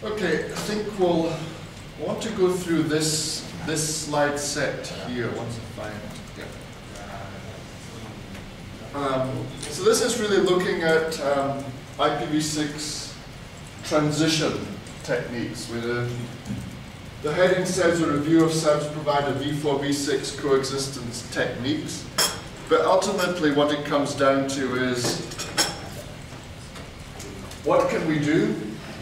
Okay, I think we'll want to go through this slide set here once I find it. Yeah. So this is really looking at IPv6 transition techniques. With the heading says a review of service provider v4-v6 coexistence techniques. But ultimately what it comes down to is, what can we do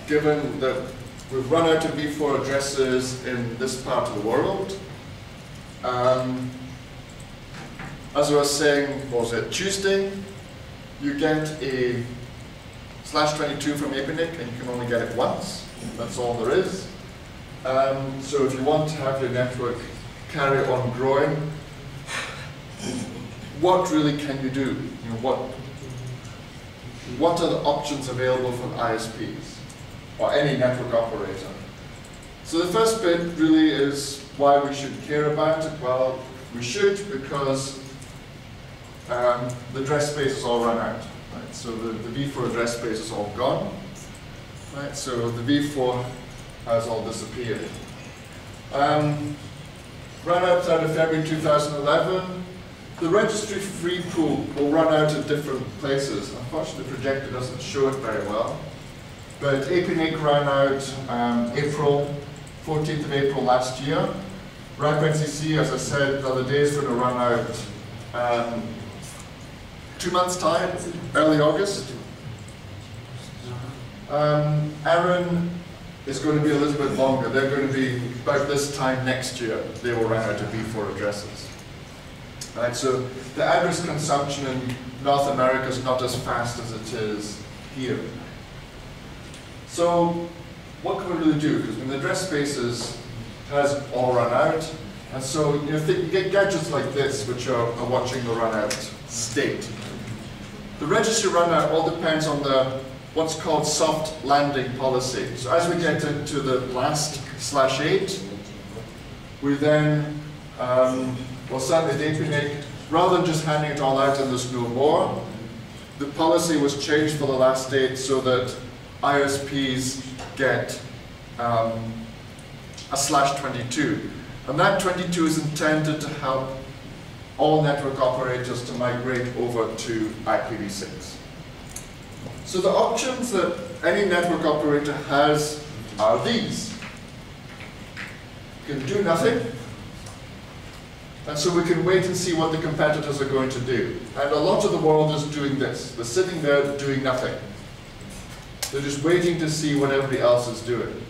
given that we've run out of v4 addresses in this part of the world? As I was saying, what was it, Tuesday, you get a /22 from APNIC and you can only get it once. That's all there is. So if you want to have your network carry on growing, what really can you do? You know, what are the options available from ISPs or any network operator? So the first bit really is why we should care about it. Well, we should because the address space is all run out. Right? So the v4 address space is all gone. Right? So the v4 has all disappeared. Ran out 3rd of February 2011. The registry free pool will run out at different places. Unfortunately, the projector doesn't show it very well. But APNIC ran out 14th of April last year. RAP NCC, as I said the other day, is going to run out 2 months' time, early August. Aaron is going to be a little bit longer. They're going to be about this time next year. They will run out of v4 addresses. Right, so the address consumption in North America is not as fast as it is here. So what can we really do? Because when the address spaces has all run out, and so you get gadgets like this which are watching the run out state. The registry run out all depends on the what's called soft landing policy. So as we get into the last /8, we then well, certainly the APNIC, rather than just handing it all out and there's no more, the policy was changed for the last date so that ISPs get a /22. And that 22 is intended to help all network operators to migrate over to IPv6. So the options that any network operator has are these. You can do nothing. And so we can wait and see what the competitors are going to do. And a lot of the world is doing this. They're sitting there doing nothing. They're just waiting to see what everybody else is doing.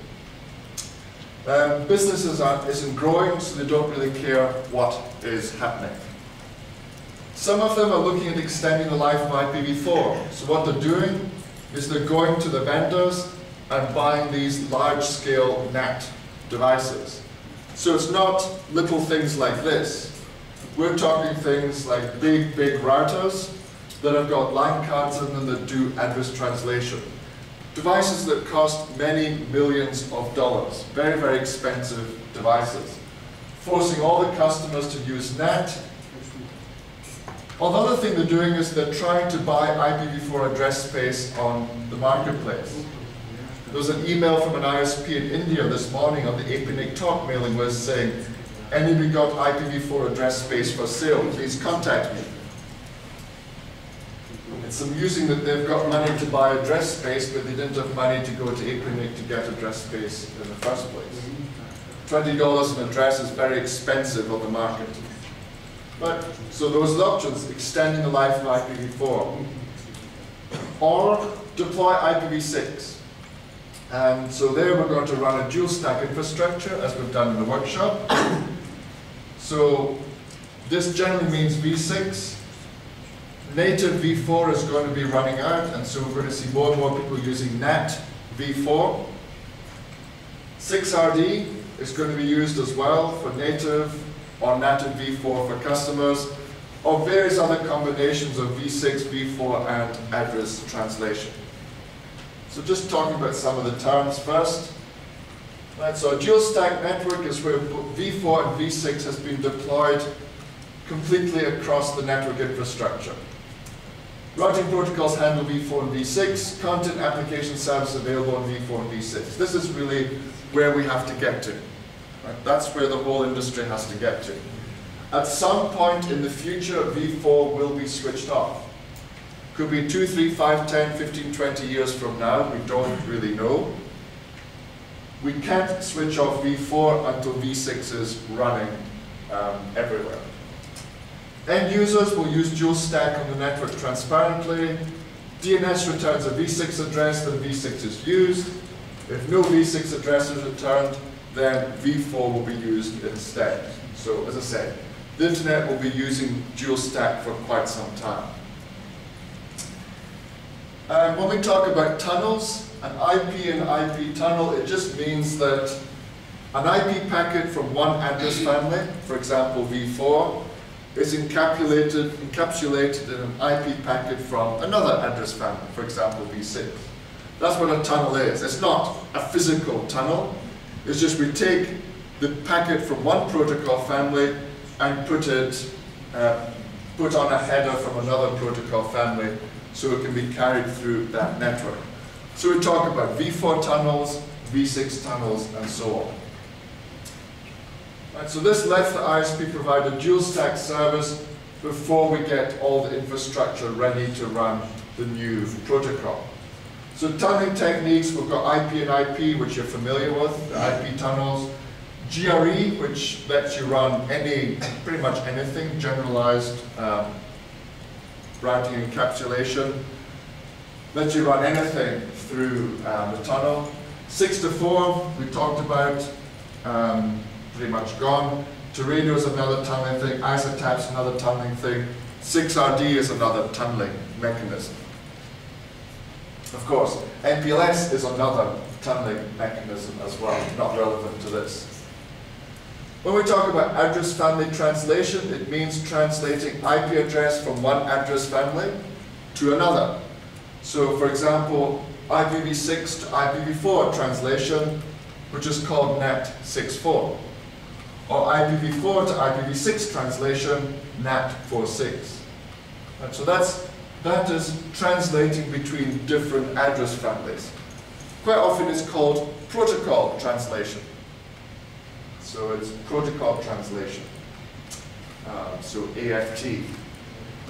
Businesses isn't growing, so they don't really care what is happening. Some of them are looking at extending the life of IPv4. So what they're doing is they're going to the vendors and buying these large-scale NAT devices. So it's not little things like this. We're talking things like big routers that have got line cards in them that do address translation. Devices that cost many millions of dollars. Very, very expensive devices. Forcing all the customers to use NAT. Another thing they're doing is they're trying to buy IPv4 address space on the marketplace. There was an email from an ISP in India this morning on the APNIC talk mailing list saying, anybody got IPv4 address space for sale, please contact me. It's amusing that they've got money to buy address space, but they didn't have money to go to APNIC to get address space in the first place. $20 an address is very expensive on the market. But, so those are the options, extending the life of IPv4. Or deploy IPv6. And so there we're going to run a dual stack infrastructure as we've done in the workshop. So this generally means v6. Native v4 is going to be running out, and so we're going to see more and more people using NAT v4. 6RD is going to be used as well for native or native v4 for customers, or various other combinations of v6, v4, and address translation. So just talking about some of the terms first. Right, so a dual stack network is where v4 and v6 has been deployed completely across the network infrastructure. Routing protocols handle v4 and v6. Content application service available on v4 and v6. This is really where we have to get to. Right? That's where the whole industry has to get to. At some point in the future, v4 will be switched off. Could be 2, 3, 5, 10, 15, 20 years from now. We don't really know. We can't switch off v4 until v6 is running everywhere. End users will use dual stack on the network transparently. DNS returns a v6 address, then v6 is used. If no v6 address is returned, then v4 will be used instead. So as I said, the internet will be using dual stack for quite some time. When we talk about tunnels, an IP and IP tunnel, it just means that an IP packet from one address family, for example v4, is encapsulated in an IP packet from another address family, for example v6. That's what a tunnel is. It's not a physical tunnel. It's just we take the packet from one protocol family and put on a header from another protocol family so it can be carried through that network. So we talk about v4 tunnels, v6 tunnels, and so on. Right, so this lets the ISP provide a dual stack service before we get all the infrastructure ready to run the new protocol. So tunneling techniques, we've got IP and IP, which you're familiar with, the IP tunnels. GRE, which lets you run pretty much anything, generalized routing encapsulation. Lets you run anything through the tunnel. 6 to 4, we talked about, pretty much gone. To radio is another tunneling thing. ISOTAP's another tunneling thing. 6RD is another tunneling mechanism. Of course, MPLS is another tunneling mechanism as well, not relevant to this. When we talk about address family translation, it means translating IP address from one address family to another. So for example, IPv6 to IPv4 translation, which is called NAT64. Or IPv4 to IPv6 translation, NAT46. And so that is translating between different address families. Quite often it's called protocol translation. So it's protocol translation. So AFT.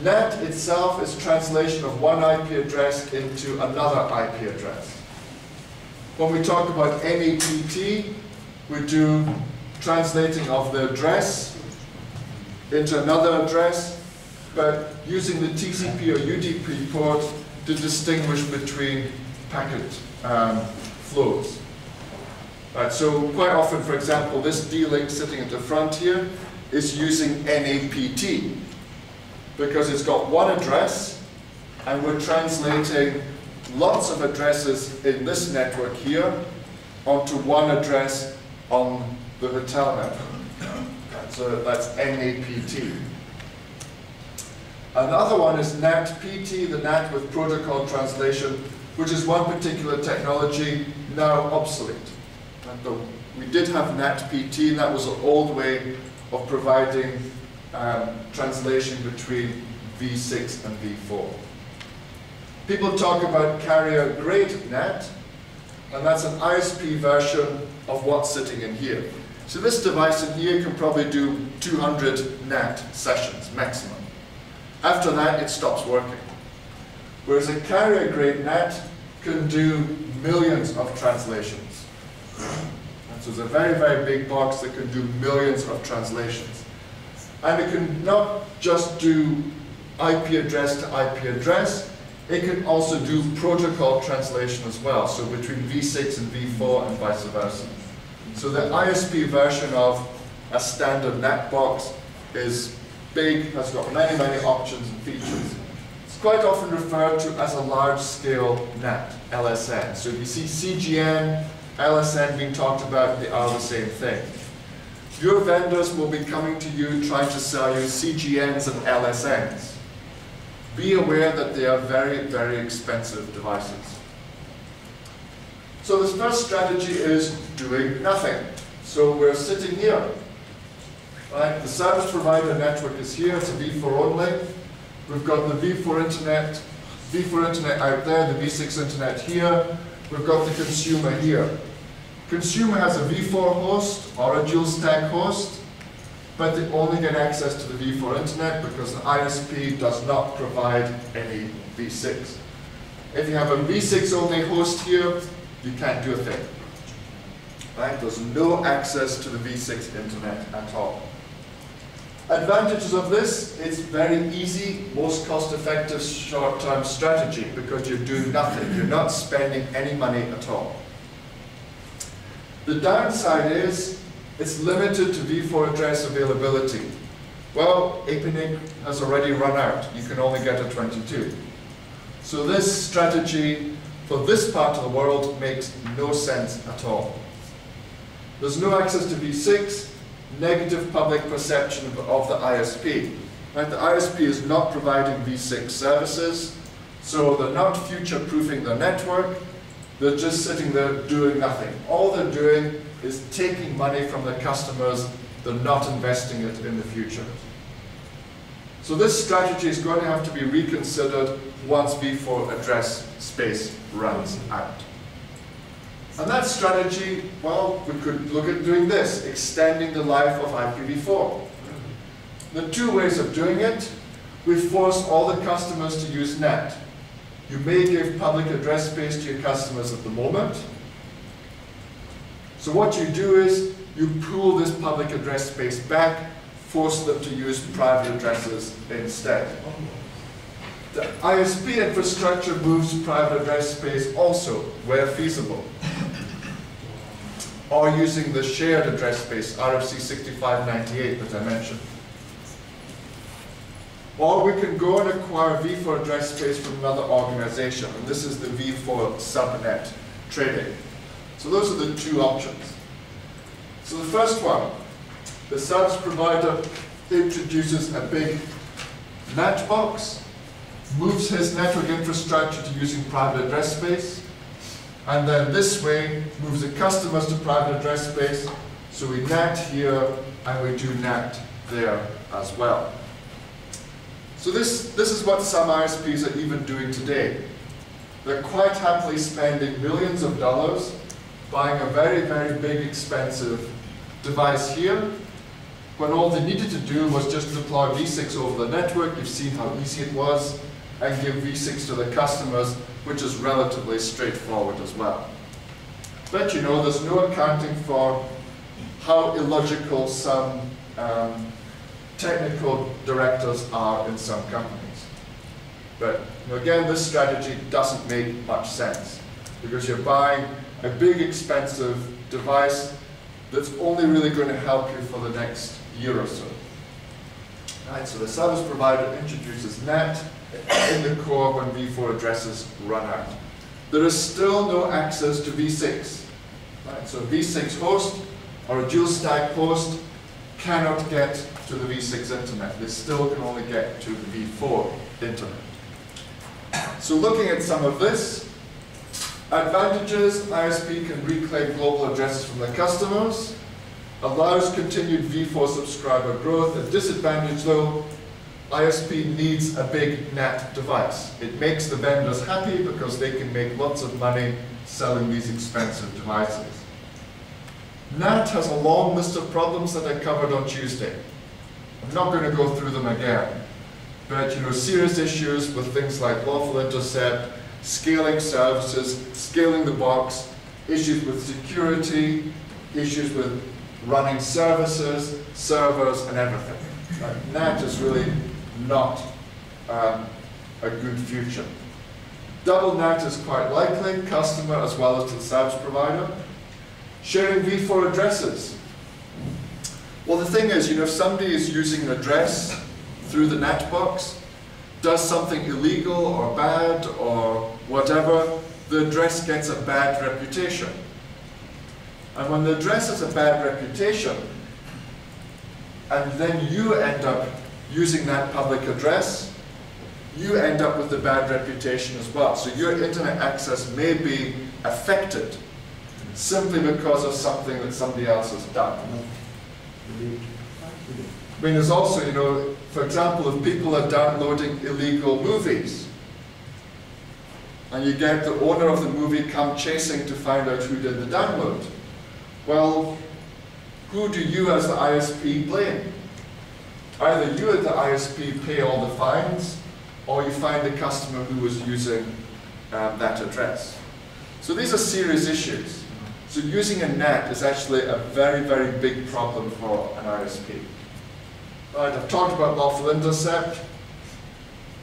NAT itself is translation of one IP address into another IP address. When we talk about NAPT, we do translating of the address into another address, but using the TCP or UDP port to distinguish between packet flows. Right, so quite often, for example, this D-Link sitting at the front here is using NAPT because it's got one address and we're translating lots of addresses in this network here onto one address on the hotel network. Right, so that's NAPT. Another one is NATPT, the NAT with protocol translation, which is one particular technology now obsolete. We did have NATPT, and that was an old way of providing translation between v6 and v4. People talk about carrier-grade NAT, and that's an ISP version of what's sitting in here. So this device in here can probably do 200 NAT sessions maximum. After that, it stops working. Whereas a carrier-grade NAT can do millions of translations. And so it's a very, very big box that can do millions of translations. And it can not just do IP address to IP address, it can also do protocol translation as well, so between v6 and v4 and vice versa. So the ISP version of a standard NAT box is big, has got many, many options and features. It's quite often referred to as a large-scale NAT, LSN. So if you see CGN, LSN being talked about, they are the same thing. Your vendors will be coming to you trying to sell you CGNs and LSNs. Be aware that they are very, very expensive devices. So this first strategy is doing nothing. So we're sitting here. Right? The service provider network is here, it's a v4 only. We've got the v4 internet V4 internet out there, the V6 internet here. We've got the consumer here. Consumer has a V4 host or a dual stack host, but they only get access to the V4 internet because the ISP does not provide any V6. If you have a V6 only host here, you can't do a thing. Right? There's no access to the V6 internet at all. Advantages of this, it's very easy, most cost-effective short-term strategy because you're doing nothing. You're not spending any money at all. The downside is it's limited to V4 address availability. Well, APNIC has already run out. You can only get a 22. So this strategy for this part of the world makes no sense at all. There's no access to V6, negative public perception of the ISP. Right? The ISP is not providing V6 services, so they're not future-proofing their network. They're just sitting there doing nothing. All they're doing is taking money from their customers. They're not investing it in the future. So this strategy is going to have to be reconsidered once V4 address space runs out. And that strategy, well, we could look at doing this, extending the life of IPv4. The two ways of doing it, we force all the customers to use NAT. You may give public address space to your customers at the moment. So what you do is you pool this public address space back, force them to use private addresses instead. The ISP infrastructure moves private address space also where feasible, or using the shared address space, RFC 6598 that I mentioned. Or we can go and acquire V4 address space from another organization, and this is the V4 subnet trading. So those are the two options. So the first one, the service provider introduces a big NAT box, moves his network infrastructure to using private address space, and then this way moves the customers to private address space. So we NAT here and we do NAT there as well. So this is what some ISPs are even doing today. They're quite happily spending millions of dollars buying a very, very big, expensive device here, when all they needed to do was just deploy V6 over the network. You've seen how easy it was, and give V6 to the customers, which is relatively straightforward as well. But you know, there's no accounting for how illogical some technical directors are in some companies. But you know, again, this strategy doesn't make much sense because you're buying a big, expensive device that's only really going to help you for the next year or so. Right, so the service provider introduces NAT in the core when V4 addresses run out. There is still no access to V6. Right, so a V6 host or a dual stack host cannot get to the V6 internet. They still can only get to the V4 internet. So looking at some of this, advantages, ISP can reclaim global addresses from their customers, allows continued V4 subscriber growth. A disadvantage though, ISP needs a big NAT device. It makes the vendors happy because they can make lots of money selling these expensive devices. NAT has a long list of problems that I covered on Tuesday. I'm not going to go through them again, but you know, serious issues with things like lawful intercept, scaling services, scaling the box, issues with security, issues with running services, servers, and everything. NAT is really not a good future. Double NAT is quite likely, customer as well as to the service provider. Sharing V4 addresses. Well, the thing is, you know, if somebody is using an address through the NAT box, does something illegal or bad or whatever, the address gets a bad reputation. And when the address has a bad reputation, and then you end up using that public address, you end up with the bad reputation as well. So your internet access may be affected simply because of something that somebody else has done. I mean, there's also, you know, for example, if people are downloading illegal movies, and you get the owner of the movie come chasing to find out who did the download. Well, who do you as the ISP blame? Either you as the ISP pay all the fines, or you find the customer who was using that address. So these are serious issues. So using a net is actually a very, very big problem for an ISP. Right, I've talked about lawful intercept.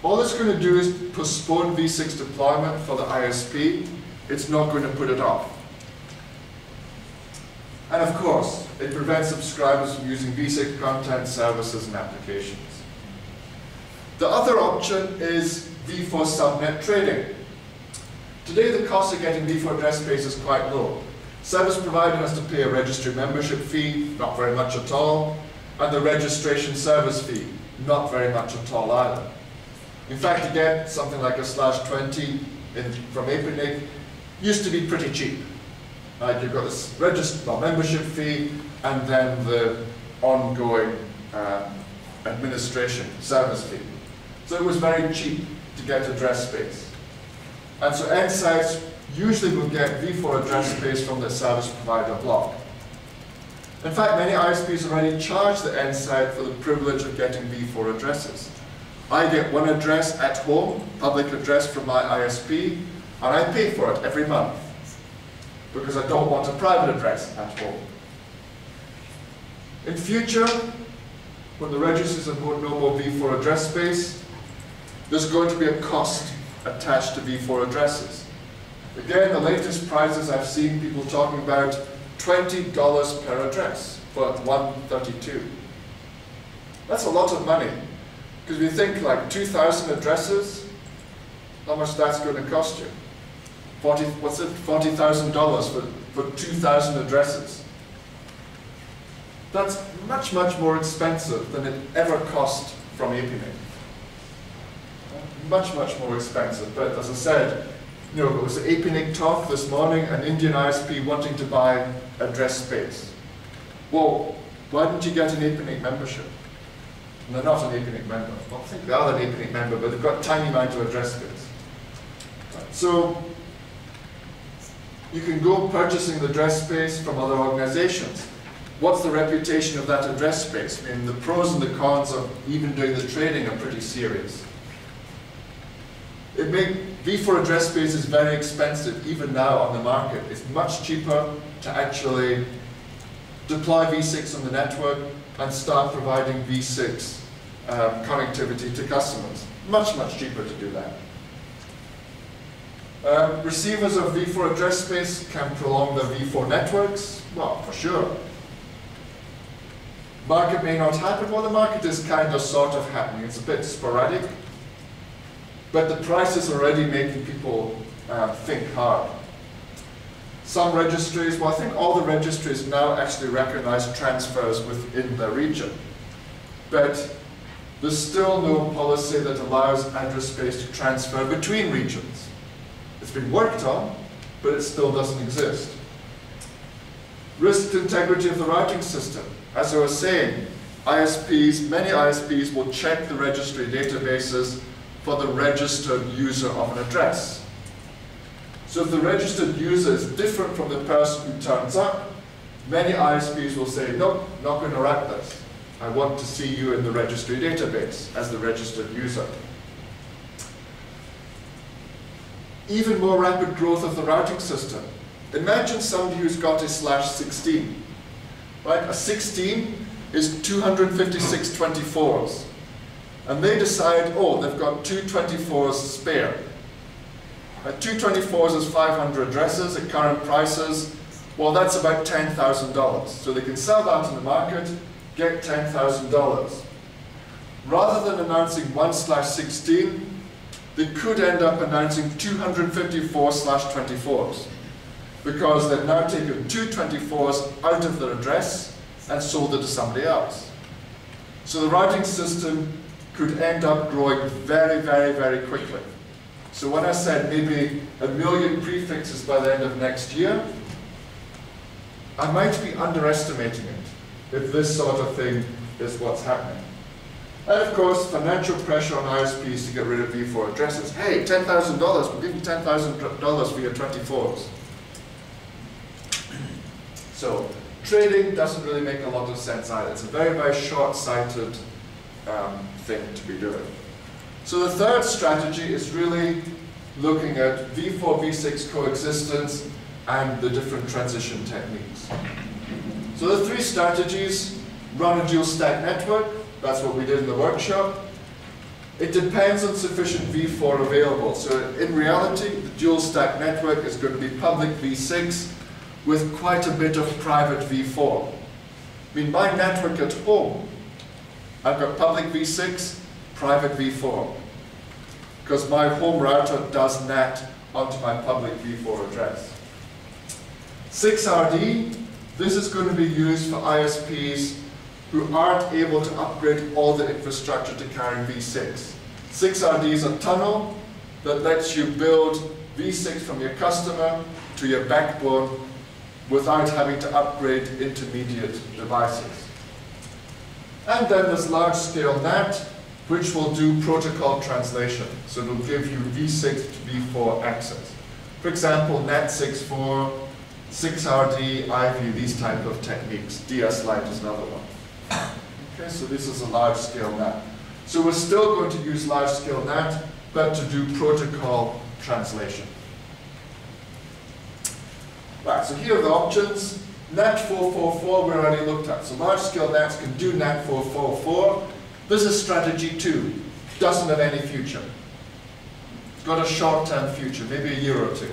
All it's going to do is postpone v6 deployment for the ISP. It's not going to put it off. And of course, it prevents subscribers from using v6 content, services, and applications. The other option is v4 subnet trading. Today, the cost of getting v4 address space is quite low. Service provider has to pay a registry membership fee, not very much at all, and the registration service fee, not very much at all either. In fact, to get something like a /20 from APNIC used to be pretty cheap. You've got this membership fee and then the ongoing administration service fee. So it was very cheap to get address space. And so end sites usually will get v4 address space from the service provider block. In fact, many ISPs already charge the end site for the privilege of getting v4 addresses. I get one address at home, public address from my ISP, and I pay for it every month because I don't want a private address at home. In future, when the registries have no more v4 address space, there's going to be a cost attached to v4 addresses. Again, the latest prices I've seen people talking about $20 per address for 132. That's a lot of money. Because if you think like 2,000 addresses, how much that's going to cost you? $40,000 for 2,000 addresses. That's much, much more expensive than it ever cost from APNIC. Much, much more expensive. But as I said, there was an APNIC talk this morning, an Indian ISP wanting to buy address space. Well, why didn't you get an APNIC membership? And they're not an APNIC member. Well, I think they are an APNIC member, but they've got a tiny amount of address space. Right. So you can go purchasing the address space from other organizations. What's the reputation of that address space? I mean, the pros and the cons of even doing the trading are pretty serious. v4 address space is very expensive, even now on the market. It's much cheaper to actually deploy v6 on the network and start providing v6 connectivity to customers. Much, much cheaper to do that. Receivers of v4 address space can prolong their v4 networks. Well, for sure. Market may not happen. Well, the market is kind of sort of happening. It's a bit sporadic. But the price is already making people think hard. Some registries, well, I think all the registries now actually recognize transfers within the region. But there's still no policy that allows address space to transfer between regions. It's been worked on, but it still doesn't exist. Risk to integrity of the routing system. As I was saying, many ISPs will check the registry databases for the registered user of an address. So if the registered user is different from the person who turns up, many ISPs will say, nope, not going to route this. I want to see you in the registry database as the registered user. Even more rapid growth of the routing system. Imagine somebody who's got a /16. Right? A 16 is 256 24s. And they decide, oh, they've got two 24s spare. Two 24s is 500 addresses at current prices. Well, that's about $10,000. So they can sell that in the market, get $10,000. Rather than announcing 1/16, they could end up announcing 254/24s. Because they've now taken two 24s out of their address and sold it to somebody else. So the routing system could end up growing very, very, very quickly. So when I said maybe 1 million prefixes by the end of next year, I might be underestimating it if this sort of thing is what's happening. And of course, financial pressure on ISPs to get rid of v4 addresses. Hey, $10,000, we'll give you $10,000 for your 24s. So, trading doesn't really make a lot of sense either. It's a very, very short-sighted thing to be doing. So the third strategy is really looking at v4-v6 coexistence and the different transition techniques. So the three strategies: run a dual stack network, that's what we did in the workshop. It depends on sufficient v4 available. So in reality, the dual stack network is going to be public v6 with quite a bit of private v4. I mean, my network at home, I've got public v6, private v4, because my home router does NAT onto my public v4 address. 6RD, this is going to be used for ISPs who aren't able to upgrade all the infrastructure to carry v6. 6RD is a tunnel that lets you build v6 from your customer to your backbone without having to upgrade intermediate devices. And then there's large-scale NAT, which will do protocol translation. So it'll give you v6 to v4 access. For example, NAT64, 6RD, IV, these type of techniques. DS Lite is another one. Okay, so this is a large-scale NAT. So we're still going to use large-scale NAT, but to do protocol translation. Right, so here are the options. NAT 444 we already looked at. So large-scale NATs can do NAT 444. This is strategy 2. Doesn't have any future. It's got a short-term future, maybe a year or two.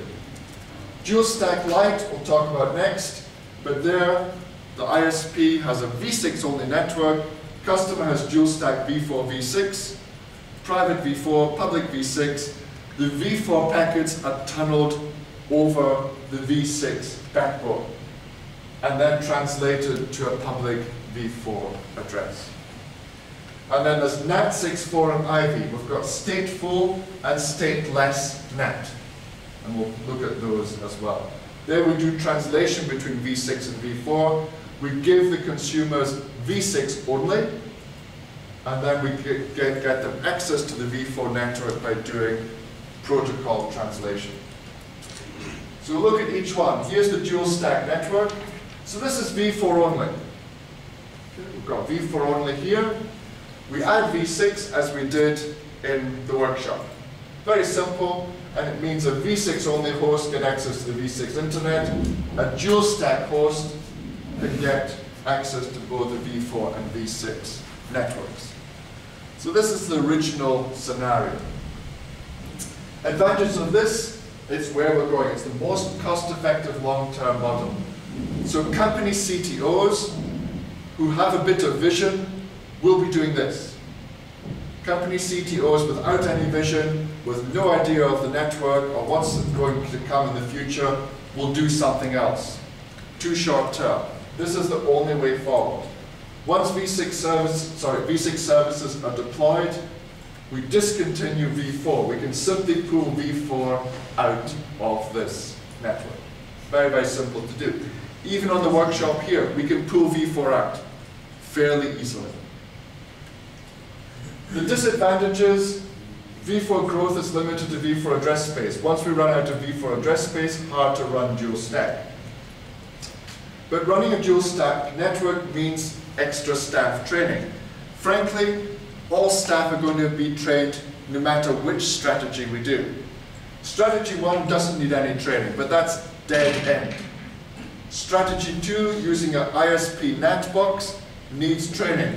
Dual stack Lite we'll talk about next, but there the ISP has a v6 only network. Customer has dual stack v4, v6, private v4, public v6. The v4 packets are tunneled over the v6 backbone and then translated to a public v4 address. And then there's NAT64 and IV. We've got stateful and stateless NAT. And we'll look at those as well. There we do translation between v6 and v4. We give the consumers v6 only, and then we get them access to the v4 network by doing protocol translation. So look at each one. Here's the dual stack network. So this is v4 only. Okay, we've got v4 only here. We add v6 as we did in the workshop. Very simple, and it means a v6 only host can access to the v6 internet. A dual stack host can get access to both the v4 and v6 networks. So this is the original scenario. Advantage of this is where we're going. It's the most cost-effective long-term model. So company CTOs who have a bit of vision will be doing this. Company CTOs without any vision, with no idea of the network or what's going to come in the future, will do something else. Too short term. This is the only way forward. Once v6 services are deployed, we discontinue v4. We can simply pull v4 out of this network. Very, very simple to do. Even on the workshop here, we can pull v4 out fairly easily. The disadvantages: v4 growth is limited to v4 address space. Once we run out of v4 address space, hard to run dual stack. But running a dual stack network means extra staff training. Frankly, all staff are going to be trained no matter which strategy we do. Strategy 1 doesn't need any training, but that's dead end. Strategy 2, using an ISP NAT box, needs training,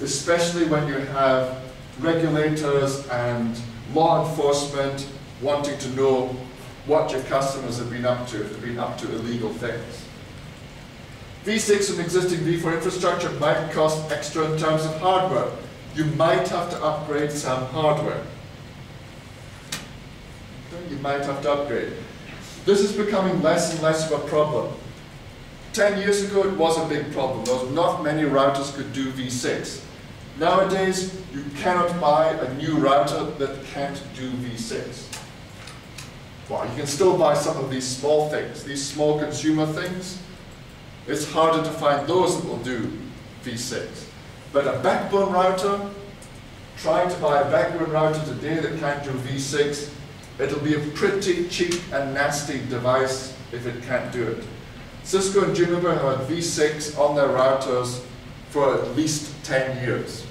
especially when you have regulators and law enforcement wanting to know what your customers have been up to, if they've been up to illegal things. v6 from existing v4 infrastructure might cost extra in terms of hardware. You might have to upgrade some hardware. Okay, you might have to upgrade. This is becoming less and less of a problem. 10 years ago, it was a big problem. There was not many routers could do v6. Nowadays, you cannot buy a new router that can't do v6. Well, you can still buy some of these small things, these small consumer things. It's harder to find those that will do v6. But a backbone router trying to buy a backbone router today that can't do V6, it'll be a pretty cheap and nasty device if it can't do it. Cisco and Juniper have had V6 on their routers for at least 10 years.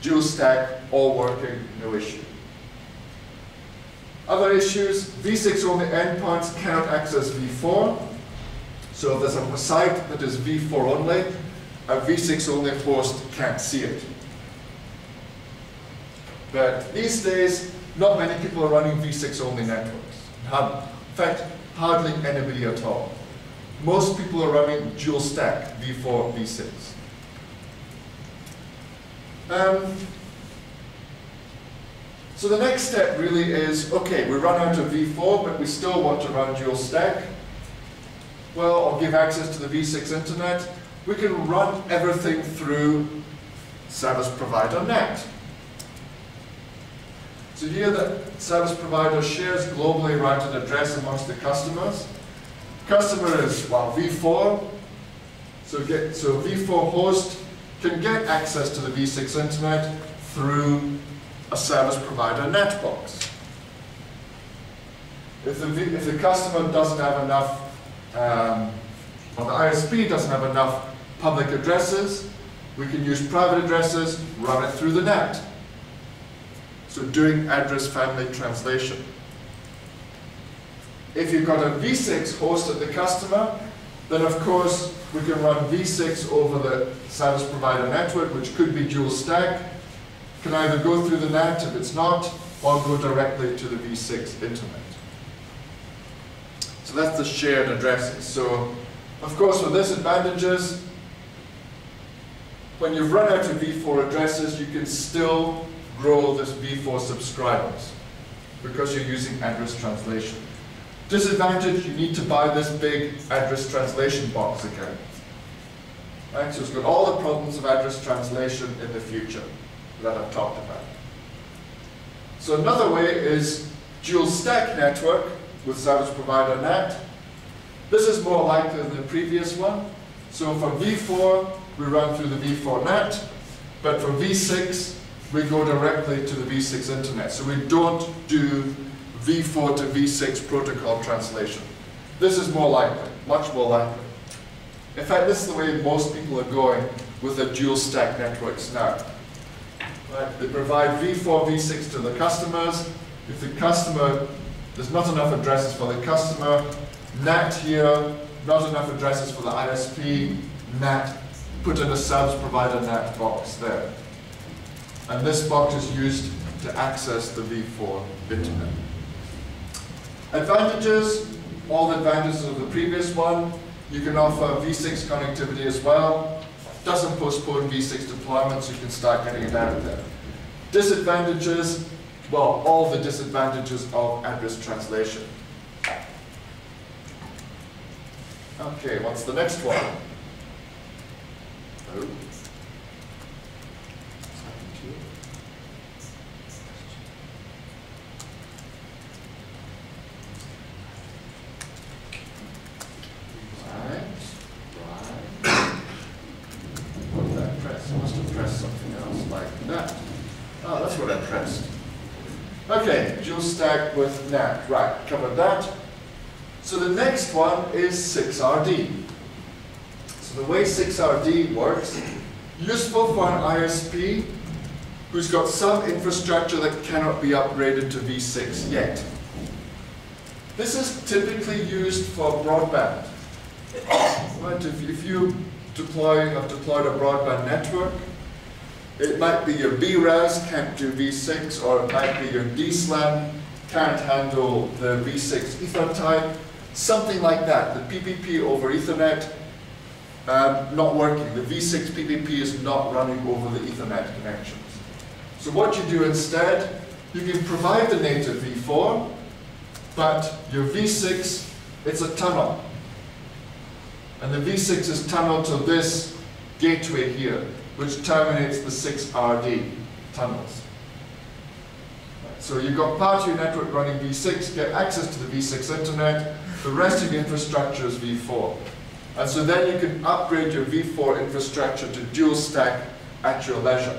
Dual stack, all working, no issue. Other issues, V6 only endpoints cannot access V4. So if there's a site that is V4 only, a V6 only host can't see it. But these days, not many people are running V6 only networks. In fact, hardly anybody at all. Most people are running dual stack, V4, V6. So the next step really is, okay, we run out of V4, but we still want to run dual stack. Well, or give access to the V6 internet. We can run everything through service provider NAT. So here the service provider shares globally routed address amongst the customers. Customer is, well, V4. So V4 host can get access to the V6 internet through a service provider NAT box. If the customer doesn't have enough, or the ISP doesn't have enough public addresses, we can use private addresses, run it through the NAT. So doing address family translation. If you've got a V6 hosted the customer, then of course we can run V6 over the service provider network, which could be dual stack. Can either go through the NAT if it's not, or go directly to the V6 internet. So that's the shared addresses. So of course with this advantages, when you've run out of V4 addresses, you can still grow this V4 subscribers because you're using address translation. Disadvantage, you need to buy this big address translation box again. Right? So it's got all the problems of address translation in the future that I've talked about. So another way is dual stack network with service provider NAT. This is more likely than the previous one. So for V4, we run through the V4 NAT, but for V6, we go directly to the V6 internet. So we don't do V4 to V6 protocol translation. This is more likely, much more likely. In fact, this is the way most people are going with their dual stack networks now. Right? They provide V4, V6 to the customers. If the customer, there's not enough addresses for the customer, NAT here, not enough addresses for the ISP, NAT, put in a service provider NAT box there. And this box is used to access the V4 internet. Advantages, all the advantages of the previous one. You can offer V6 connectivity as well. Doesn't postpone V6 deployment, so you can start getting it out there. Disadvantages, well, all the disadvantages of address translation. Okay, what's the next one? Oh. Okay, dual stack with NAT. Right, covered that. So the next one is 6RD. So the way 6RD works, useful for an ISP who's got some infrastructure that cannot be upgraded to V6 yet. This is typically used for broadband. Right, if you have deployed a broadband network, it might be your BRAS can't do V6, or it might be your DSLAM can't handle the V6 Ether type, something like that. The PPP over Ethernet not working. The V6 PPP is not running over the Ethernet connections. So what you do instead, you can provide the native V4, but your V6, it's a tunnel. And the V6 is tunneled to this gateway here, which terminates the 6RD tunnels. So you've got part of your network running V6, get access to the V6 internet, the rest of your infrastructure is V4. And so then you can upgrade your V4 infrastructure to dual stack at your leisure.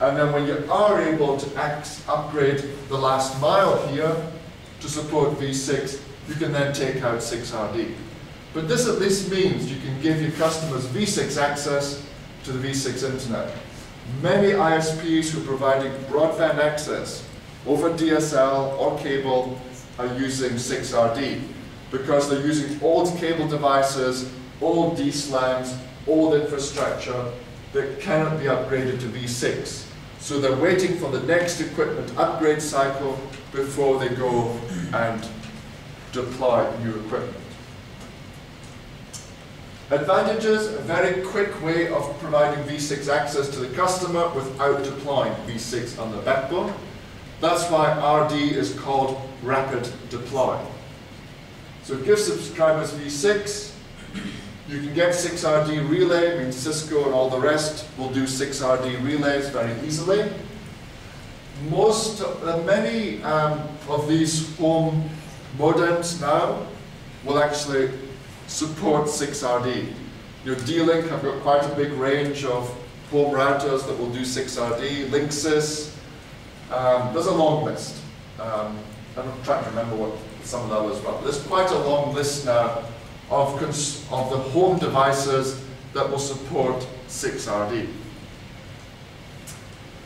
And then when you are able to upgrade the last mile here to support v6, you can then take out 6RD. But this at least means you can give your customers v6 access to the v6 internet. Many ISPs who are providing broadband access over DSL or cable are using 6RD because they're using old cable devices, old DSLAMs, old infrastructure that cannot be upgraded to v6. So they're waiting for the next equipment upgrade cycle before they go and deploy new equipment. Advantages: a very quick way of providing v6 access to the customer without deploying v6 on the backbone. That's why RD is called rapid deploy. So it gives subscribers v6. You can get 6RD relay. I mean, Cisco and all the rest will do 6RD relays very easily. Many of these home modems now will actually support 6RD. Your D-Link have got quite a big range of home routers that will do 6RD. Linksys, there's a long list. I'm trying to remember what some of the others were, but there's quite a long list now of the home devices that will support 6RD.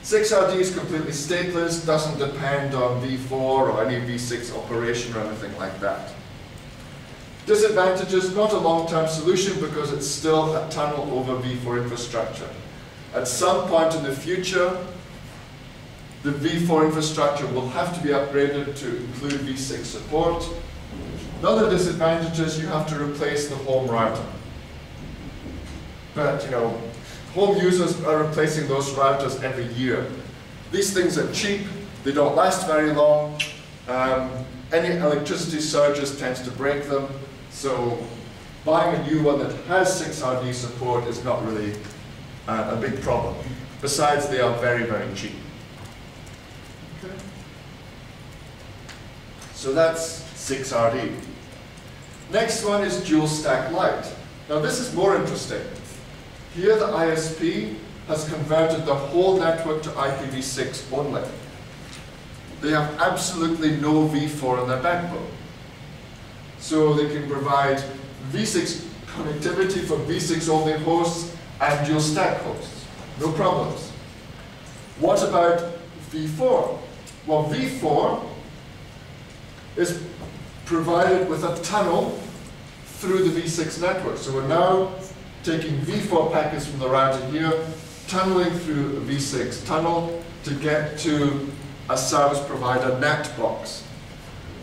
6RD is completely stateless, doesn't depend on v4 or any v6 operation or anything like that. Disadvantages: not a long-term solution because it's still a tunnel over v4 infrastructure. At some point in the future, the v4 infrastructure will have to be upgraded to include v6 support. Another disadvantage is you have to replace the home router. But, home users are replacing those routers every year. These things are cheap, they don't last very long. Any electricity surges tends to break them. So buying a new one that has 6RD support is not really a big problem. Besides, they are very, very cheap. Okay. So that's 6RD. Next one is dual stack light. Now this is more interesting. Here the ISP has converted the whole network to IPv6 only. They have absolutely no v4 on their backbone. So they can provide v6 connectivity for v6 only hosts and dual stack hosts. No problems. What about v4? Well, v4 is provided with a tunnel through the v6 network. So we're now taking v4 packets from the router here, tunneling through a v6 tunnel to get to a service provider NAT box.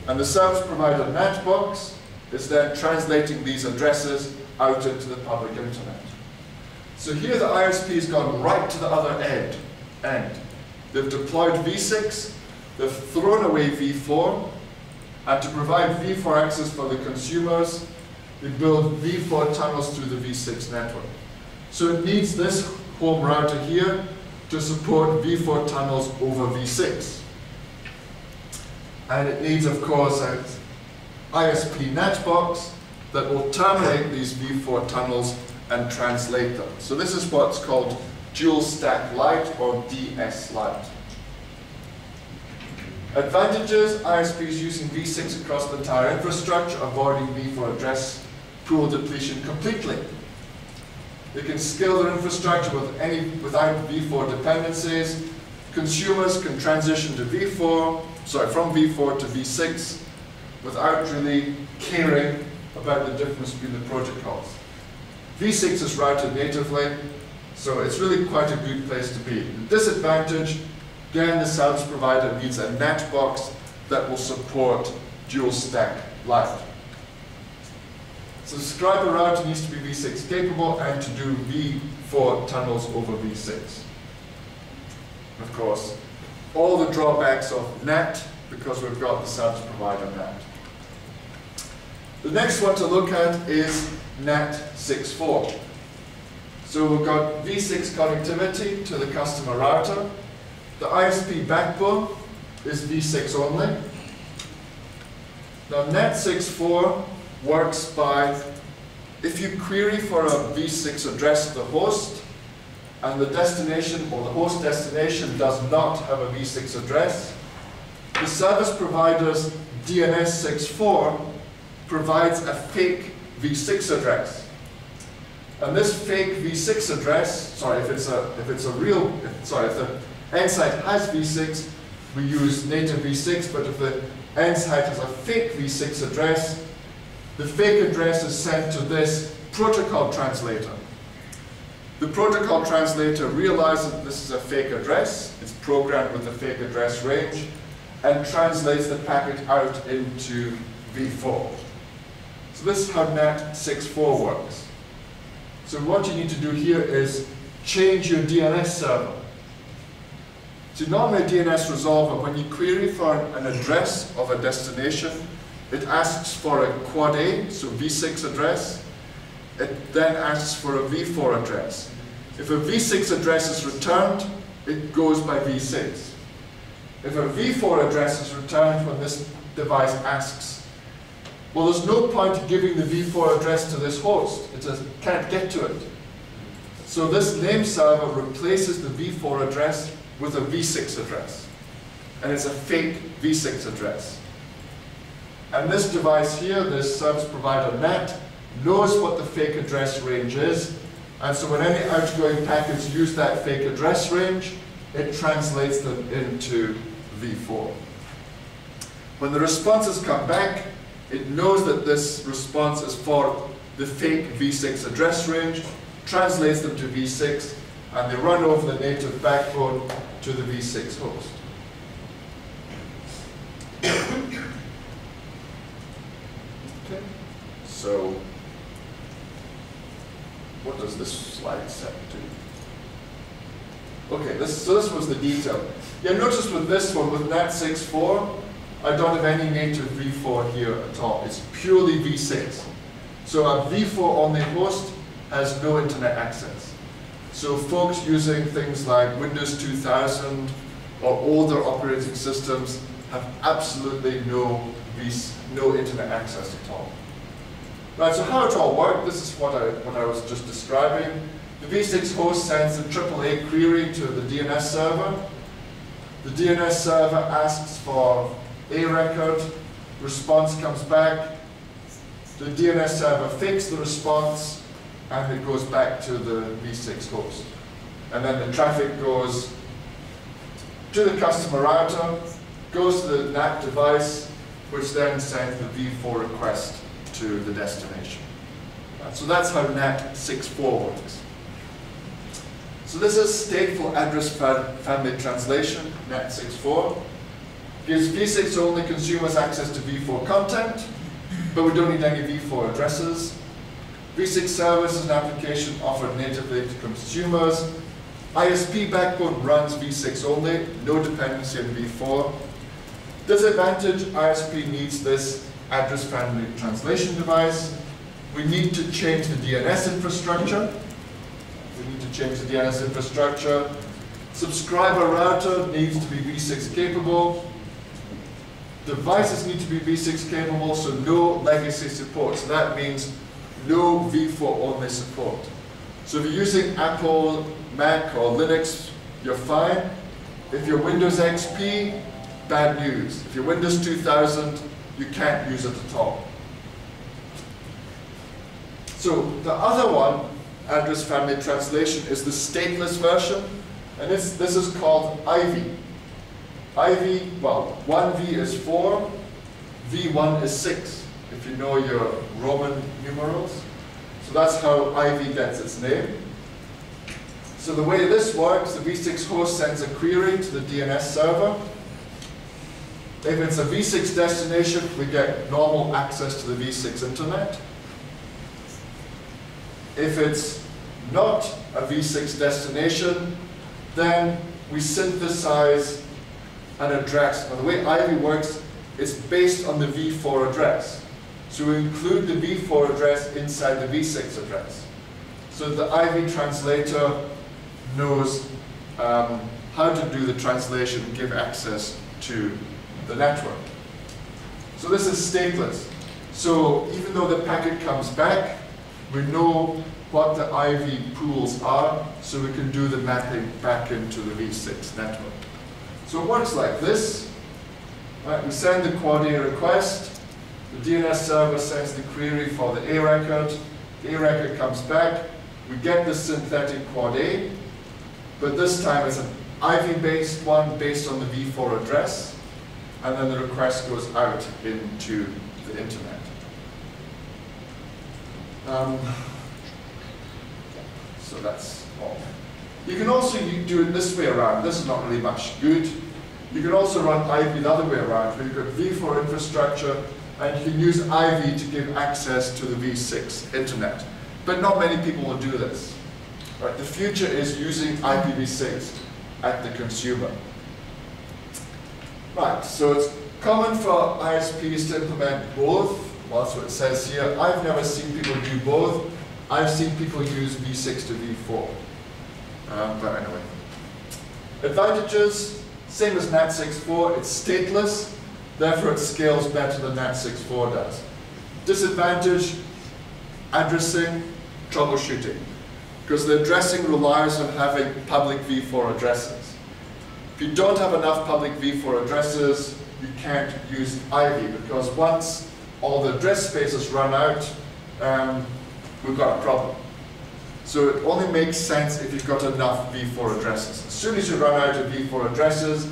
And the service provider NAT box is then translating these addresses out into the public internet. So here the ISP has gone right to the other end. They've deployed v6, they've thrown away v4, and to provide v4 access for the consumers, they build v4 tunnels through the v6 network. So it needs this home router here to support v4 tunnels over v6. And it needs, of course, an ISP NAT box that will terminate these v4 tunnels and translate them. So this is what's called dual stack light or DS light. Advantages: ISPs using v6 across the entire infrastructure, avoiding v4 address pool depletion completely. They can scale their infrastructure without v4 dependencies. Consumers can transition to from v4 to v6 without really caring about the difference between the protocols. v6 is routed natively, so it's really quite a good place to be. The disadvantage: again, the service provider needs a NAT box that will support dual stack light. Subscriber router needs to be v6 capable and to do v4 tunnels over v6. Of course, all the drawbacks of NAT because we've got the service provider NAT. The next one to look at is NAT 6.4. So we've got v6 connectivity to the customer router. The ISP backbone is v6 only. Now NAT 6.4 works by, if you query for a v6 address of the host, and the destination or the host destination does not have a v6 address, the service provider's DNS64 provides a fake v6 address. And this fake v6 address, if the end site has v6, we use native v6, but if the end site has a fake v6 address, the fake address is sent to this protocol translator. The protocol translator realizes that this is a fake address, it's programmed with the fake address range, and translates the packet out into v4. So this is how NAT64 works. So what you need to do here is change your DNS server. So normally a DNS resolver, when you query for an address of a destination, it asks for a quad A, so v6 address. It then asks for a v4 address. If a v6 address is returned, it goes by v6. If a v4 address is returned when this device asks, well, there's no point giving the v4 address to this host. It just can't get to it. So this name server replaces the v4 address with a v6 address. And it's a fake v6 address. And this device here, this service provider NAT, knows what the fake address range is. And so when any outgoing packets use that fake address range, it translates them into v4. When the responses come back, it knows that this response is for the fake v6 address range, translates them to v6, and they run over the native backbone to the v6 host. Okay. So what does this slide set to? Okay, so this was the detail. Yeah, notice with this one, with NAT64, I don't have any native v4 here at all. It's purely v6. So a v4 only host has no internet access. So folks using things like Windows 2000 or older operating systems have absolutely no internet access at all. Right, so how it all worked, this is what I was just describing. The v6 host sends a AAA query to the DNS server. The DNS server asks for a record, response comes back, the DNS server fakes the response, and it goes back to the v6 host. And then the traffic goes to the customer router, goes to the NAT device, which then sends the v4 request to the destination. So that's how NAT64 works. So this is stateful address family translation, NAT64. Gives v6 only consumers access to v4 content, but we don't need any v4 addresses. v6 service is an application offered natively to consumers. ISP backbone runs v6 only, no dependency on v4. Disadvantage, ISP needs this address family translation device. We need to change the DNS infrastructure. Subscriber router needs to be v6 capable. Devices need to be v6 capable, so no legacy support. So that means no v4 only support. So if you're using Apple, Mac, or Linux, you're fine. If you're Windows XP, bad news. If you're Windows 2000, you can't use it at all. So the other one, address family translation, is the stateless version, and this is called IV. IV, well, 1V is 4, V1 is 6, if you know your Roman numerals. So that's how IV gets its name. So the way this works, the v6 host sends a query to the DNS server. If it's a v6 destination, we get normal access to the v6 internet. If it's not a v6 destination, then we synthesize an address. Now the way IV works, it's based on the v4 address. So we include the v4 address inside the v6 address. So the IV translator knows how to do the translation and give access to the network. So this is stateless. So even though the packet comes back, We know what the IV pools are, so we can do the mapping back into the V6 network. So it works like this. Right, we send the quad A request, the DNS server sends the query for the A record, the A record comes back, we get the synthetic quad A, but this time it's an IV-based one based on the v4 address, and then the request goes out into the internet. So that's all. You can also do it this way around. This is not really much good. You can also run IV the other way around, where you've got v4 infrastructure, and you can use IV to give access to the v6 internet. But not many people will do this. Right, the future is using IPv6 at the consumer. Right, so it's common for ISPs to implement both. Well, that's what it says here. I've never seen people do both. I've seen people use v6 to v4. But anyway. Advantages, same as NAT64, it's stateless, therefore it scales better than NAT64 does. Disadvantage, addressing, troubleshooting, because the addressing relies on having public v4 addresses. If you don't have enough public v4 addresses, you can't use IV, because once all the address spaces run out, we've got a problem. So it only makes sense if you've got enough v4 addresses. As soon as you run out of v4 addresses,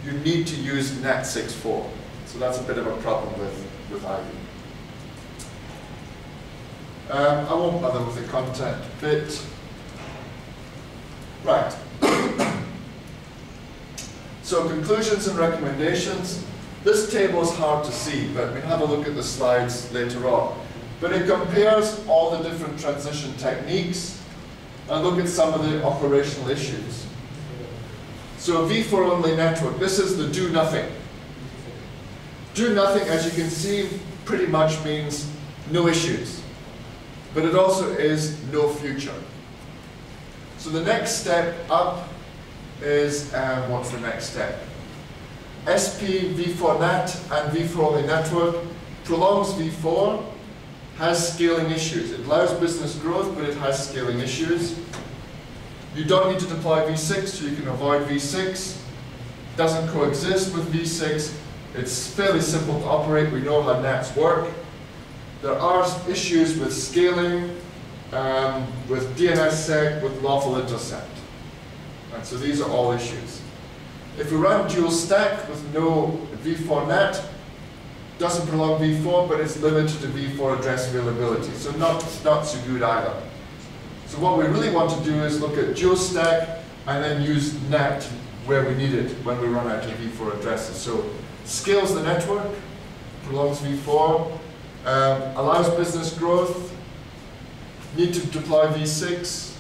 you need to use NAT64. So that's a bit of a problem with IV. I won't bother with the content bit. Right. So conclusions and recommendations. This table is hard to see, but we'll have a look at the slides later on. But it compares all the different transition techniques and look at some of the operational issues. So v4 only network, this is the do nothing. Do nothing, as you can see, pretty much means no issues. But it also is no future. So the next step up is, what's the next step? SP v4NAT and v4 only network prolongs v4, has scaling issues. It allows business growth, but it has scaling issues. You don't need to deploy v6, so you can avoid v6. Doesn't coexist with v6. It's fairly simple to operate. We know how NATs work. There are issues with scaling, with DNSSEC, with lawful intercept. Right, so these are all issues. If we run dual stack with no v4 NAT, doesn't prolong v4, but it's limited to v4 address availability. So not so good either. So what we really want to do is look at dual stack and then use NAT where we need it when we run out of v4 addresses. So scales the network, prolongs v4, allows business growth, need to deploy v6,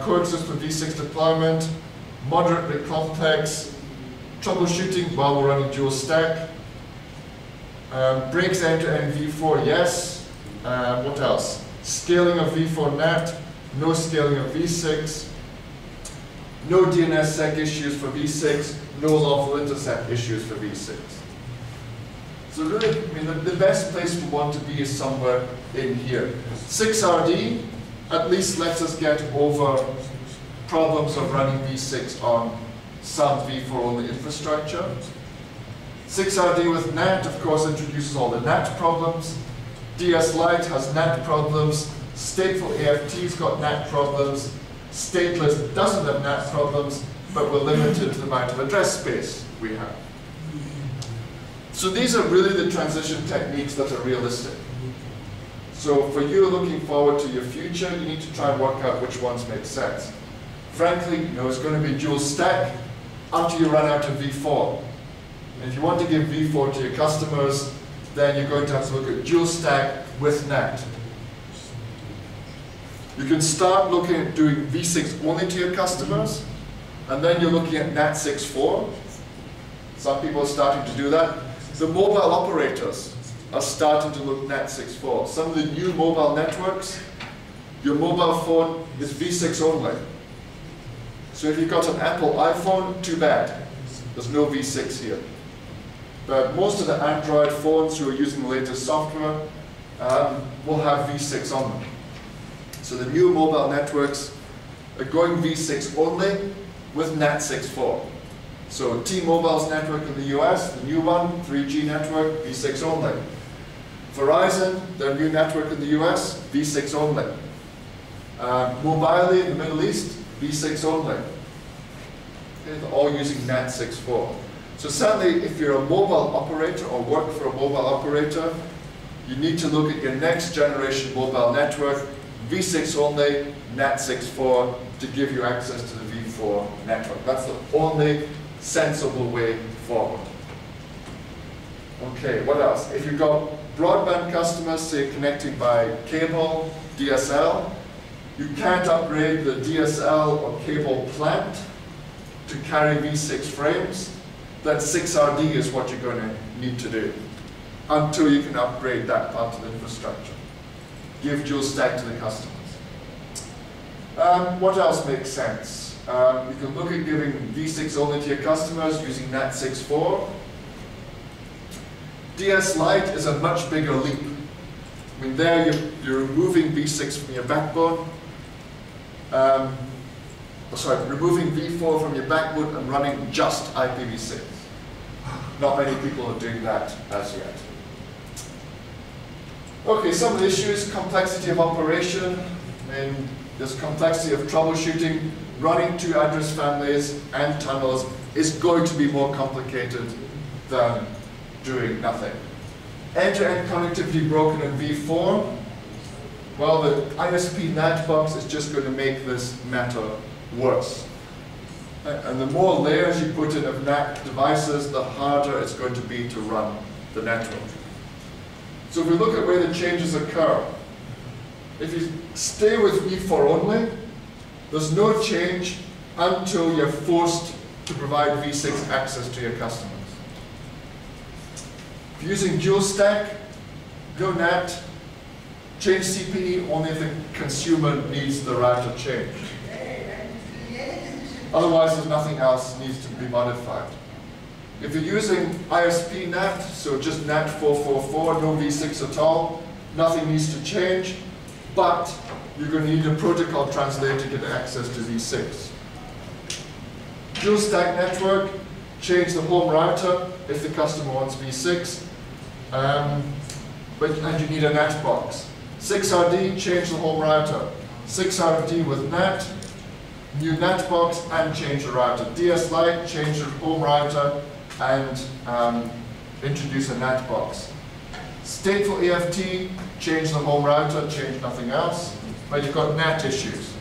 coexist with v6 deployment, moderately complex, troubleshooting while we're running dual stack, breaks end-to-end v4, yes. What else? Scaling of v4 NAT, no scaling of v6, no DNSSEC issues for v6, no lawful intercept issues for v6. So really, I mean, the best place we want to be is somewhere in here. 6RD at least lets us get over problems of running v6 on some v4 only infrastructure. 6RD with NAT, of course, introduces all the NAT problems. DS Lite has NAT problems. Stateful AFT's got NAT problems. Stateless doesn't have NAT problems, but we're limited to the amount of address space we have. So these are really the transition techniques that are realistic. So for you looking forward to your future, you need to try and work out which ones make sense. Frankly, it's going to be dual stack until you run out of v4. And if you want to give v4 to your customers, then you're going to have to look at dual stack with NAT. You can start looking at doing v6 only to your customers, and then you're looking at NAT64. Some people are starting to do that. The mobile operators are starting to look NAT64. Some of the new mobile networks, your mobile phone is v6 only. So if you've got an Apple iPhone, too bad. There's no v6 here. But most of the Android phones who are using the latest software will have v6 on them. So the new mobile networks are going v6 only with NAT 6.4. So T-Mobile's network in the US, the new one, 3G network, v6 only. Verizon, their new network in the US, v6 only. Mobile in the Middle East, v6 only. Okay, they're all using NAT 6.4. So certainly if you're a mobile operator or work for a mobile operator, you need to look at your next generation mobile network, v6 only, NAT 6.4, to give you access to the v4 network. That's the only sensible way forward. Okay, what else? If you've got broadband customers, say connecting by cable, DSL, you can't upgrade the DSL or cable plant to carry v6 frames. Then 6RD is what you're going to need to do until you can upgrade that part of the infrastructure. Give dual stack to the customers. What else makes sense? You can look at giving v6 only to your customers using NAT 6.4. DS Lite is a much bigger leap. I mean, there you're removing v6 from your backbone. Removing v4 from your backbone and running just IPv6. Not many people are doing that as yet. Okay, some of the issues: complexity of operation. I mean, there's complexity of troubleshooting. Running two address families and tunnels is going to be more complicated than doing nothing. End-to-end connectivity broken in v4. Well, the ISP NAT box is just going to make this matter worse. And the more layers you put in of NAT devices, the harder it's going to be to run the network. So if we look at where the changes occur, if you stay with v4 only, there's no change until you're forced to provide v6 access to your customers. If you're using dual stack, go NAT, change CPE only if the consumer needs the router changed. Otherwise, there's nothing else needs to be modified. If you're using ISP NAT, so just NAT 444, no v6 at all, nothing needs to change, but you're going to need a protocol translator to get access to v6. Dual stack network, change the home router if the customer wants v6, and you need a NAT box. 6RD, change the home router. 6RD with NAT, new NAT box, and change the router. DS Lite, change the home router, and introduce a NAT box. Stateful EFT, change the home router, change nothing else, but you've got NAT issues.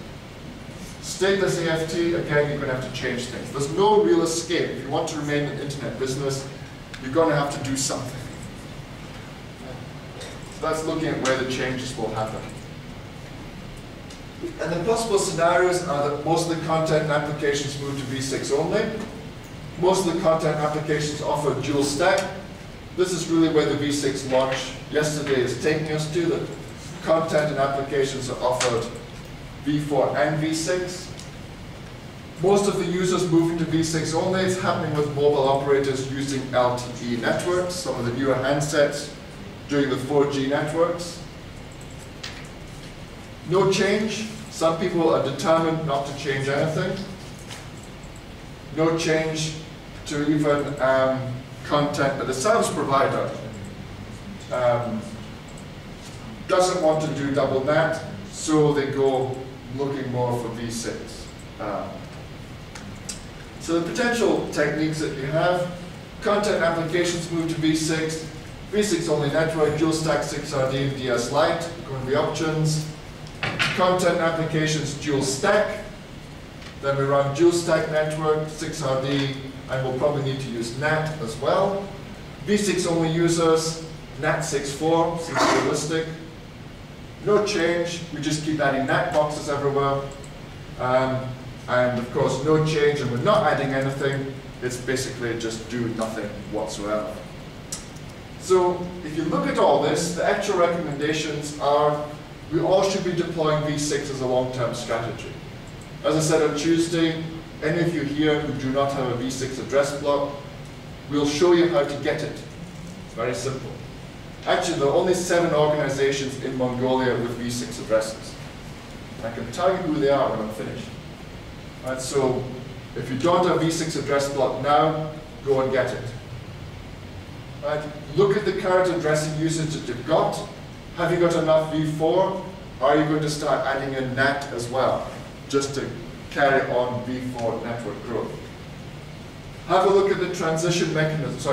Stateless EFT, again, you're going to have to change things. There's no real escape. If you want to remain in the internet business, you're going to have to do something. So that's looking at where the changes will happen. And the possible scenarios are that most of the content and applications move to v6 only. Most of the content applications offer dual stack. This is really where the v6 launch yesterday is taking us to, that content and applications are offered v4 and v6. Most of the users moving to v6 only. It's happening with mobile operators using LTE networks, some of the newer handsets doing the 4G networks. No change. Some people are determined not to change anything. No change to even content that the service provider doesn't want to do double NAT, so they go looking more for v6. So the potential techniques that you have: content applications move to v6, v6 only network, dual stack 6RD and DS Lite, going to be options. Content applications dual stack, then we run dual stack network, 6RD, and we'll probably need to use NAT as well. v6 only users, NAT 6.4, seems realistic. No change, we just keep adding NAT boxes everywhere. And of course, no change, and we're not adding anything. It's basically just do nothing whatsoever. So if you look at all this, the actual recommendations are we all should be deploying v6 as a long-term strategy. As I said on Tuesday, any of you here who do not have a v6 address block, we'll show you how to get it. It's very simple. Actually, there are only 7 organizations in Mongolia with v6 addresses. I can tell you who they are when I'm finished. Right, so if you don't have v6 address block now, go and get it. Right, look at the current addressing usage that you've got. Have you got enough v4? Are you going to start adding in NAT as well, just to carry on v4 network growth? Have a look at the translation mechanisms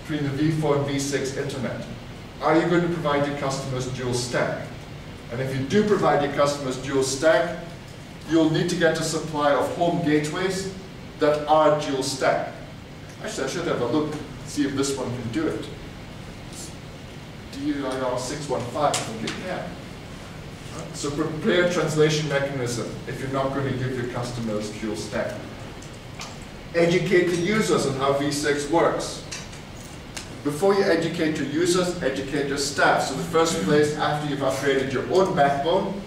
between the v4 and v6 internet. Are you going to provide your customers dual stack? And if you do provide your customers dual stack, you'll need to get a supply of home gateways that are dual stack. Actually, I should have a look, see if this one can do it. DIR 615, I think it can. Right. So prepare a translation mechanism if you're not going to give your customers dual stack. Educate the users on how v6 works. Before you educate your users, educate your staff. So the first place after you've upgraded your own backbone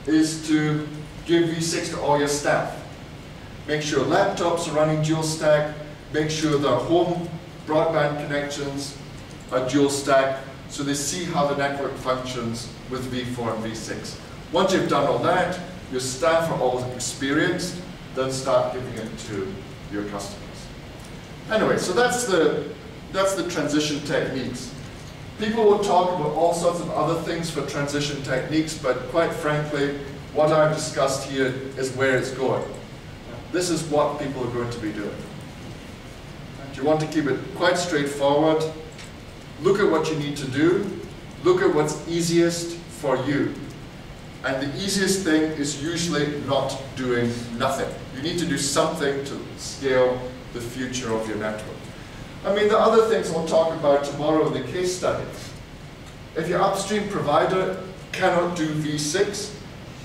is to give v6 to all your staff. Make sure laptops are running dual stack. Make sure their home broadband connections are dual stack so they see how the network functions with v4 and v6. Once you've done all that, your staff are all experienced, then start giving it to your customers. Anyway, so that's the transition techniques. People will talk about all sorts of other things for transition techniques, but quite frankly, what I've discussed here is where it's going. This is what people are going to be doing. You want to keep it quite straightforward. Look at what you need to do. Look at what's easiest for you. And the easiest thing is usually not doing nothing. You need to do something to scale the future of your network. I mean, the other things we'll talk about tomorrow in the case studies. If your upstream provider cannot do v6,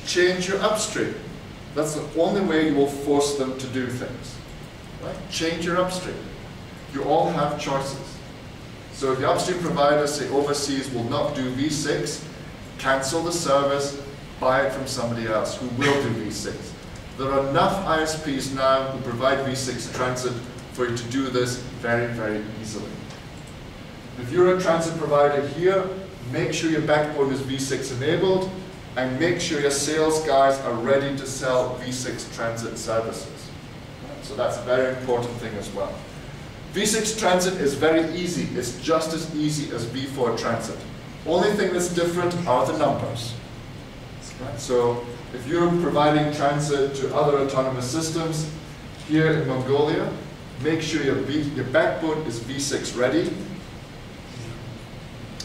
change your upstream. That's the only way you will force them to do things. Right? Change your upstream. You all have choices. So if the upstream provider, say overseas, will not do v6, cancel the service, buy it from somebody else who will do v6. There are enough ISPs now who provide v6 transit for you to do this very, very easily. If you're a transit provider here, make sure your backbone is v6 enabled, and make sure your sales guys are ready to sell v6 transit services. So that's a very important thing as well. v6 transit is very easy. It's just as easy as v4 transit. Only thing that's different are the numbers. Right? So if you're providing transit to other autonomous systems here in Mongolia, make sure your backbone is v6 ready.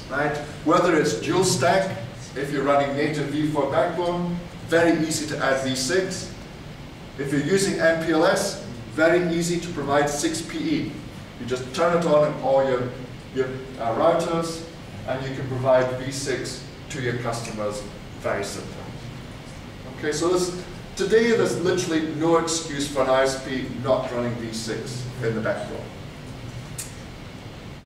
Right? Whether it's dual stack, if you're running native v4 backbone, very easy to add v6. If you're using MPLS, very easy to provide 6PE. You just turn it on in all your routers, and you can provide v6 to your customers very simply. Okay, so today there's literally no excuse for an ISP not running v6 in the backbone.